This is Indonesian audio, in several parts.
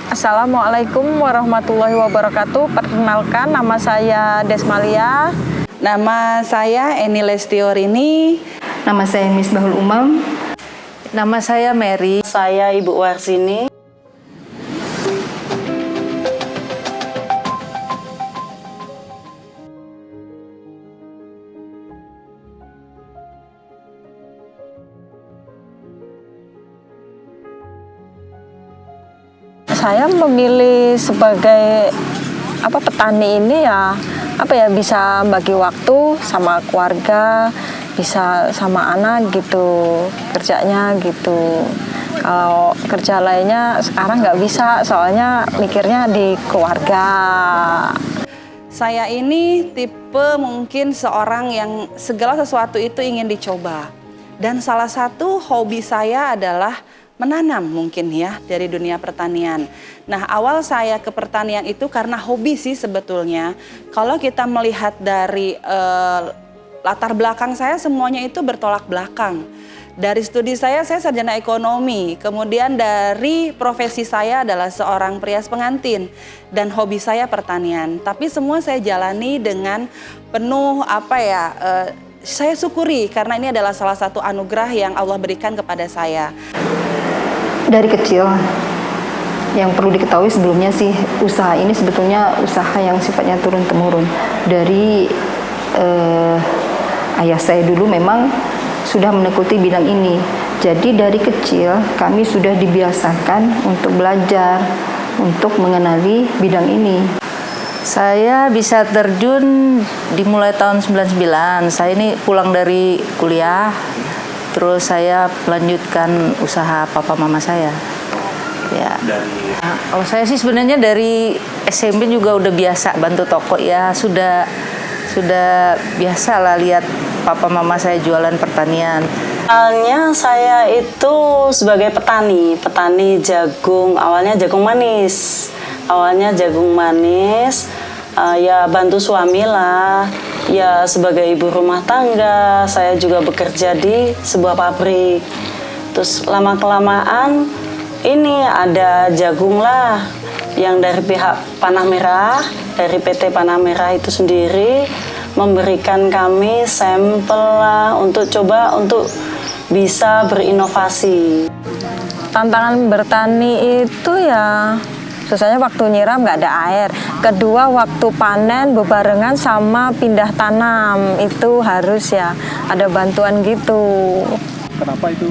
Assalamualaikum warahmatullahi wabarakatuh. Perkenalkan, nama saya Desmalia. Nama saya Eni Lestiorini. Nama saya Misbahul Umam. Nama saya Mary. Saya Ibu Warsini. Saya memilih sebagai petani ini bisa bagi waktu sama keluarga, bisa sama anak gitu, kerjanya gitu. Kalau kerja lainnya sekarang nggak bisa, soalnya mikirnya di keluarga. Saya ini tipe mungkin seorang yang segala sesuatu itu ingin dicoba. Dan salah satu hobi saya adalah menanam mungkin ya dari dunia pertanian. Nah, awal saya ke pertanian itu karena hobi sih sebetulnya. Kalau kita melihat dari latar belakang saya, semuanya itu bertolak belakang. Dari studi saya sarjana ekonomi. Kemudian dari profesi saya adalah seorang perias pengantin. Dan hobi saya pertanian. Tapi semua saya jalani dengan penuh saya syukuri karena ini adalah salah satu anugerah yang Allah berikan kepada saya. Dari kecil, yang perlu diketahui sebelumnya sih, usaha ini sebetulnya usaha yang sifatnya turun-temurun. Dari ayah saya dulu memang sudah menekuti bidang ini. Jadi dari kecil kami sudah dibiasakan untuk belajar, untuk mengenali bidang ini. Saya bisa terjun dimulai tahun 99. Saya ini pulang dari kuliah. Terus saya melanjutkan usaha papa mama saya. Ya. Kalau saya sih sebenarnya dari SMP juga udah biasa bantu toko ya, sudah biasa lah lihat papa mama saya jualan pertanian. Awalnya saya itu sebagai petani jagung, awalnya jagung manis. Ya bantu suami lah. Ya sebagai ibu rumah tangga, saya juga bekerja di sebuah pabrik. Terus lama-kelamaan ini ada jagung lah yang dari pihak Panah Merah, dari PT Panah Merah itu sendiri memberikan kami sampel lah untuk bisa berinovasi. Tantangan bertani itu ya susahnya waktu nyiram nggak ada air. Kedua, waktu panen bebarengan sama pindah tanam itu harus ya ada bantuan gitu. Kenapa itu?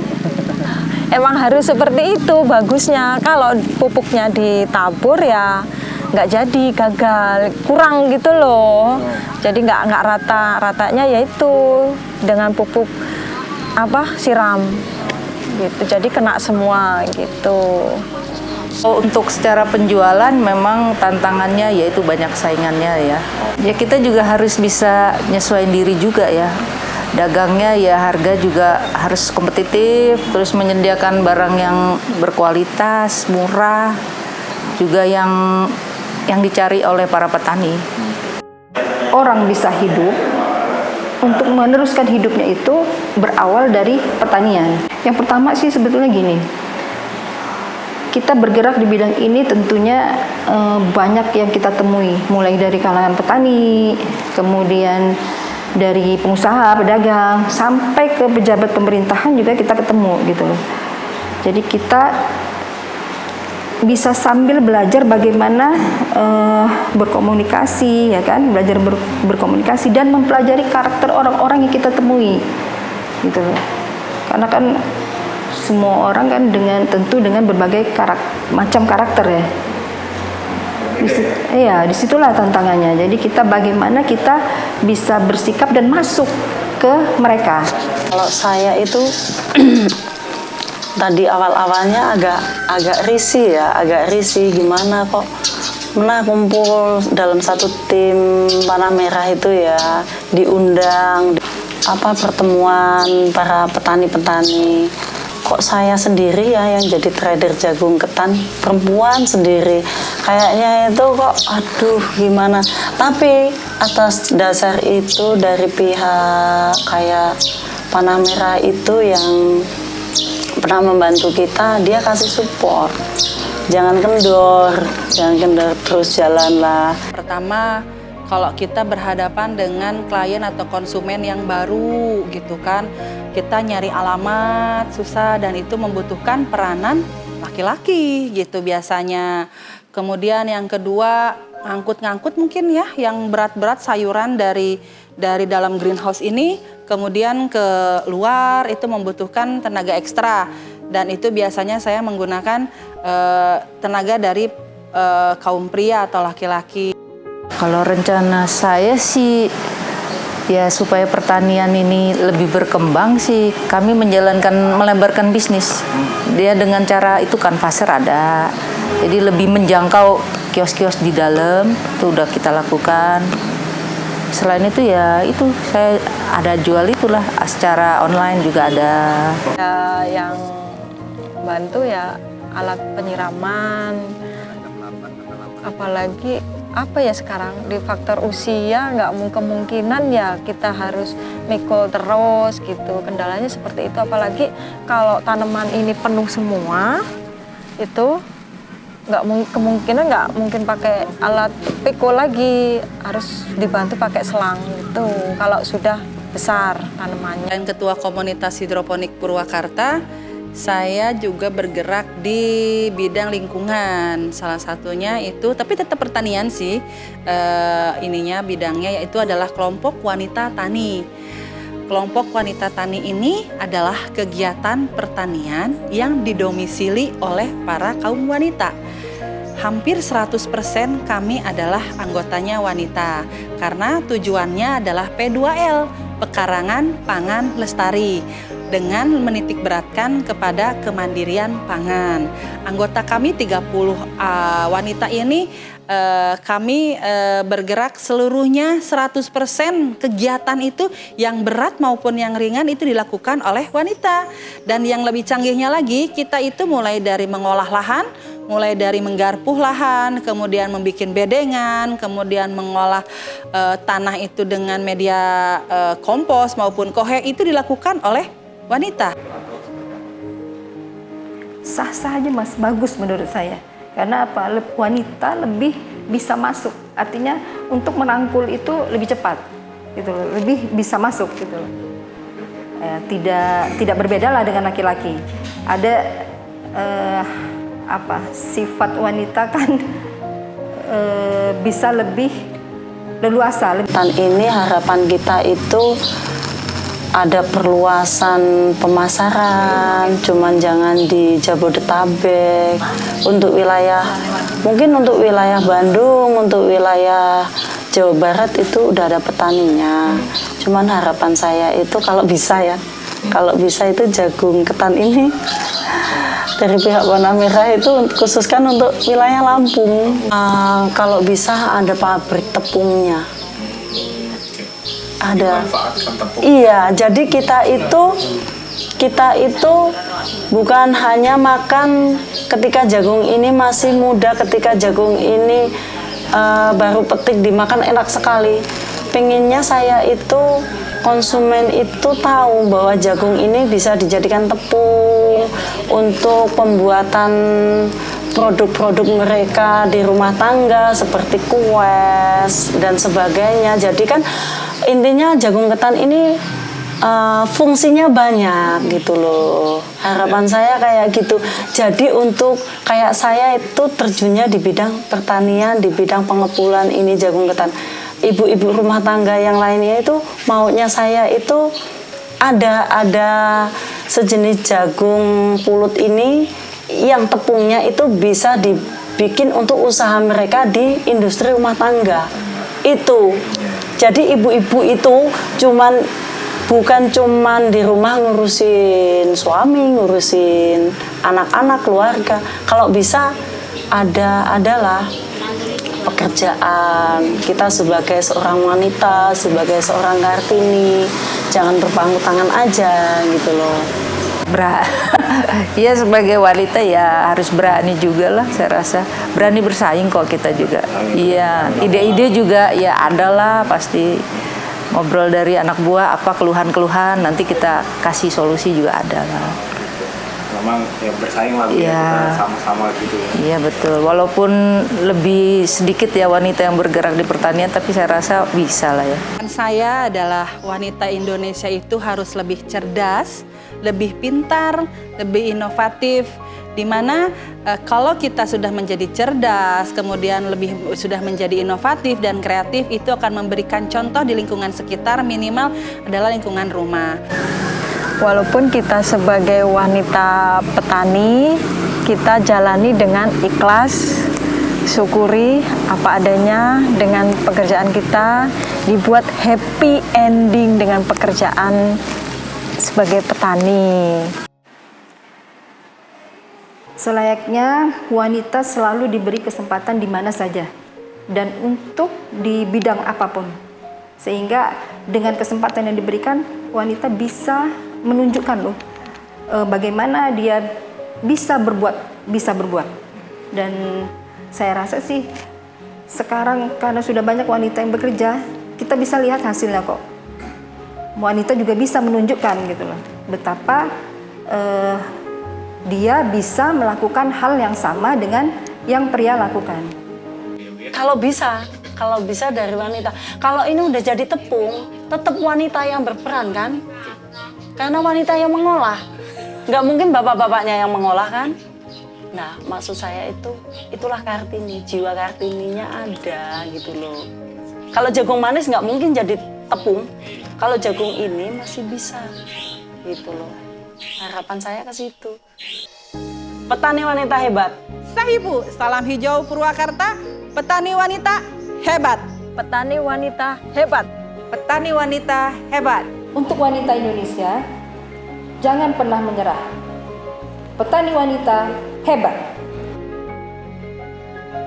Emang harus seperti itu bagusnya. Kalau pupuknya ditabur ya nggak jadi, gagal, kurang gitu loh. Jadi nggak rata, ratanya yaitu dengan pupuk siram gitu. Jadi kena semua gitu. Untuk secara penjualan memang tantangannya yaitu banyak saingannya ya. Ya kita juga harus bisa nyesuaiin diri juga ya. Dagangnya ya harga juga harus kompetitif, terus menyediakan barang yang berkualitas, murah, juga yang dicari oleh para petani. Orang bisa hidup, untuk meneruskan hidupnya itu berawal dari pertanian. Yang pertama sih sebetulnya gini, kita bergerak di bidang ini tentunya banyak yang kita temui, mulai dari kalangan petani, kemudian dari pengusaha, pedagang, sampai ke pejabat pemerintahan juga kita ketemu gitu loh. Jadi kita bisa sambil belajar bagaimana berkomunikasi, ya kan, belajar berkomunikasi dan mempelajari karakter orang-orang yang kita temui, gitu loh. Karena kan semua orang kan tentu dengan berbagai macam karakter ya. Disitulah tantangannya. Jadi kita bagaimana kita bisa bersikap dan masuk ke mereka. Kalau saya itu tadi awal-awalnya agak risih gimana kok kumpul dalam satu tim Panah Merah itu ya, diundang pertemuan para petani-petani. Kok saya sendiri ya yang jadi trader jagung ketan, perempuan sendiri, kayaknya itu kok aduh gimana. Tapi atas dasar itu dari pihak kayak Panah Merah itu yang pernah membantu kita, dia kasih support. Jangan kendor terus jalanlah. Pertama, kalau kita berhadapan dengan klien atau konsumen yang baru gitu kan, kita nyari alamat susah dan itu membutuhkan peranan laki-laki gitu biasanya. Kemudian yang kedua, ngangkut-ngangkut mungkin ya, yang berat-berat sayuran dari dalam greenhouse ini, kemudian ke luar itu membutuhkan tenaga ekstra. Dan itu biasanya saya menggunakan tenaga dari kaum pria atau laki-laki. Kalau rencana saya sih ya supaya pertanian ini lebih berkembang sih, kami melebarkan bisnis. Dia dengan cara itu kan pasar ada, jadi lebih menjangkau kios-kios di dalam, itu udah kita lakukan. Selain itu ya itu saya ada jual itulah secara online juga ada. Ya, yang bantu ya alat penyiraman, apalagi apa ya sekarang di faktor usia nggak kemungkinan ya kita harus mikul terus gitu, kendalanya seperti itu. Apalagi kalau tanaman ini penuh semua itu kemungkinan nggak mungkin pakai alat pikul lagi, harus dibantu pakai selang gitu kalau sudah besar tanamannya. Dan Ketua Komunitas Hidroponik Purwakarta, saya juga bergerak di bidang lingkungan. Salah satunya itu, tapi tetap pertanian sih, bidangnya yaitu adalah kelompok wanita tani. Kelompok wanita tani ini adalah kegiatan pertanian yang didomisili oleh para kaum wanita. Hampir 100% kami adalah anggotanya wanita, karena tujuannya adalah P2L, Pekarangan Pangan Lestari, dengan menitik beratkan kepada kemandirian pangan. Anggota kami 30 wanita ini, kami bergerak seluruhnya 100% kegiatan itu yang berat maupun yang ringan itu dilakukan oleh wanita. Dan yang lebih canggihnya lagi, kita itu mulai dari mengolah lahan, mulai dari menggarpuh lahan, kemudian membuat bedengan, kemudian mengolah tanah itu dengan media kompos maupun kohe, itu dilakukan oleh wanita. Sah-sah aja Mas, bagus menurut saya. Karena apa? Wanita lebih bisa masuk. Artinya untuk merangkul itu lebih cepat, gitu loh. Lebih bisa masuk, gitu loh. Tidak berbeda lah dengan laki-laki. Ada sifat wanita kan bisa lebih leluasa. Tahun ini harapan kita itu ada perluasan pemasaran, cuman jangan di Jabodetabek. Untuk wilayah, mungkin untuk wilayah Bandung, untuk wilayah Jawa Barat itu udah ada petaninya. Cuman harapan saya itu kalau bisa itu jagung ketan ini dari pihak Warna Merah itu khususkan untuk wilayah Lampung. Kalau bisa ada pabrik tepungnya. Ada. Iya, jadi kita itu bukan hanya makan ketika jagung ini masih muda, ketika jagung ini baru petik dimakan enak sekali. Pengennya saya itu konsumen itu tahu bahwa jagung ini bisa dijadikan tepung untuk pembuatan produk-produk mereka di rumah tangga seperti kues dan sebagainya. Jadi kan intinya jagung ketan ini fungsinya banyak gitu loh. Harapan saya kayak gitu. Jadi untuk kayak saya itu terjunnya di bidang pertanian, di bidang pengepulan ini jagung ketan. Ibu-ibu rumah tangga yang lainnya itu maunya saya itu ada sejenis jagung pulut ini yang tepungnya itu bisa dibikin untuk usaha mereka di industri rumah tangga. Itu. Jadi ibu-ibu itu bukan cuman di rumah ngurusin suami, ngurusin anak-anak, keluarga. Kalau bisa adalah pekerjaan. Kita sebagai seorang wanita, sebagai seorang Kartini, jangan berpangku tangan aja gitu loh. Ya sebagai wanita ya harus berani juga lah, saya rasa berani bersaing kok kita juga. Iya, ide-ide juga ya adalah pasti, ngobrol dari anak buah apa keluhan-keluhan nanti kita kasih solusi juga ada lah. memang ya bersaing lah Bu, ya, Iya. kita sama-sama gitu ya. Iya betul, walaupun lebih sedikit ya wanita yang bergerak di pertanian, tapi saya rasa bisa lah ya. Saya adalah wanita Indonesia itu harus lebih cerdas, lebih pintar, lebih inovatif. Di mana kalau kita sudah menjadi cerdas, kemudian sudah menjadi inovatif dan kreatif, itu akan memberikan contoh di lingkungan sekitar, minimal adalah lingkungan rumah. Walaupun kita sebagai wanita petani, kita jalani dengan ikhlas, syukuri apa adanya dengan pekerjaan kita, dibuat happy ending dengan pekerjaan sebagai petani. Selayaknya wanita selalu diberi kesempatan di mana saja dan untuk di bidang apapun. Sehingga dengan kesempatan yang diberikan, wanita bisa menunjukkan loh bagaimana dia bisa berbuat. Dan saya rasa sih sekarang karena sudah banyak wanita yang bekerja, kita bisa lihat hasilnya kok. Wanita juga bisa menunjukkan gitu loh betapa dia bisa melakukan hal yang sama dengan yang pria lakukan. Kalau bisa dari wanita. Kalau ini udah jadi tepung, tetap wanita yang berperan kan? Karena wanita yang mengolah. Nggak mungkin bapak-bapaknya yang mengolah kan? Nah, maksud saya itulah Kartini, jiwa Kartininya ada gitu loh. Kalau jagung manis nggak mungkin jadi tepung. Kalau jagung ini masih bisa gitu loh. Harapan saya ke situ. Petani wanita hebat. Sahibu, salam hijau Purwakarta, petani wanita hebat. Petani wanita hebat. Petani wanita hebat. Untuk wanita Indonesia, jangan pernah menyerah. Petani wanita hebat.